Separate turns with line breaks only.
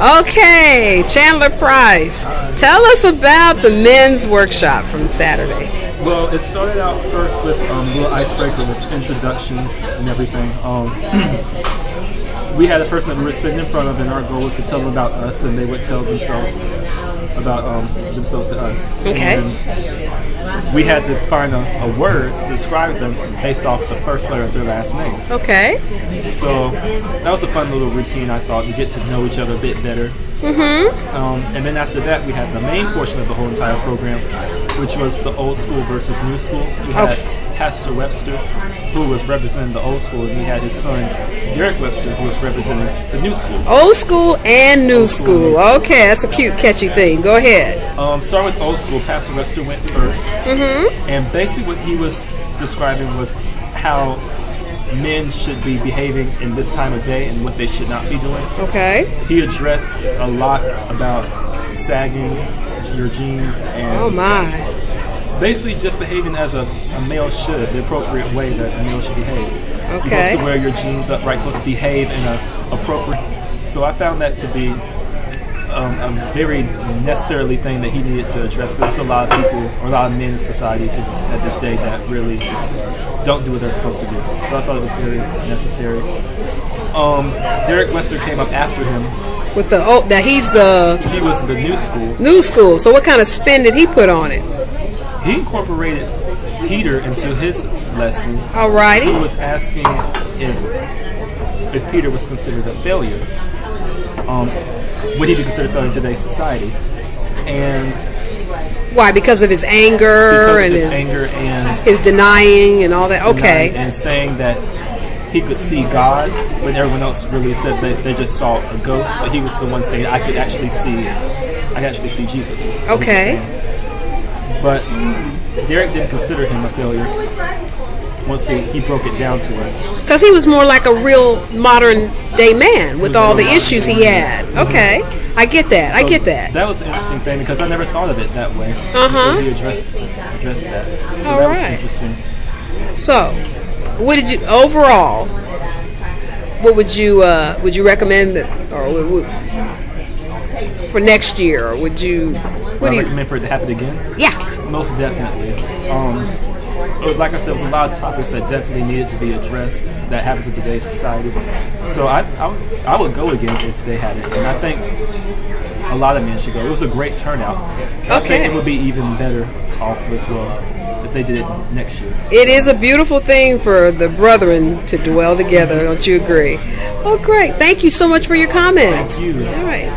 Okay, Chandler Price. Tell us about the men's workshop from Saturday.
Well, it started out first with a little icebreaker with introductions and everything. We had a person that we were sitting in front of, and our goal was to tell them about us, and they would tell themselves about themselves to us.
Okay.
And we had to find a word to describe them based off the first letter of their last name.
Okay.
So that was a fun little routine, I thought, to get to know each other a bit better.
Mm-hmm.
And then after that, we had the main portion of the whole entire program, which was the old school versus new school. We had Pastor Webster, who was representing the old school, and he had his son, Derek Webster, who was representing the new school.
Old school and new school. Okay, that's a cute, catchy thing. Go ahead.
Start with old school. Pastor Webster went first.
Mm-hmm.
And basically what he was describing was how men should be behaving in this time of day and what they should not be doing.
Okay.
He addressed a lot about sagging your jeans and
oh my,
basically just behaving as a male should, the appropriate way that a male should behave.
Okay.
You're supposed to wear your jeans upright, you're supposed to behave in an appropriate. So I found that to be a very necessarily thing that he needed to address, because there's a lot of people, or a lot of men in society at this day that really don't do what they're supposed to do. So I thought it was very necessary. Derek Webster came up after him.
With the
he was the new school.
New school. So what kind of spin did he put on it?
He incorporated Peter into his lesson.
Alrighty.
He was asking if Peter was considered a failure. Would he be considered a failure in today's society? And
why? Because of his anger and his denying and all that. Okay.
And saying that he could see God when everyone else really said that they just saw a ghost, but he was the one saying, I could actually see Jesus.
Okay.
But Derek didn't consider him a failure once he broke it down to us.
Because he was more like a real modern day man with all the issues he had. Okay. I get that. I get that.
That was an interesting thing, because I never thought of it that way.
Uh-huh.
So he addressed that. So
all
that
right.
was interesting.
So, what did you overall? What would you recommend for next year? Or would you? What do you
recommend for it to happen again?
Yeah.
Most definitely. Like I said, it was a lot of topics that definitely needed to be addressed that happens in today's society. So I would go again if they had it, and I think a lot of men should go. It was a great turnout. I think it would be even better also as well if they did it next year.
It is a beautiful thing for the brethren to dwell together. Don't you agree? Oh, great! Thank you so much for your comments.
Thank you.
All right.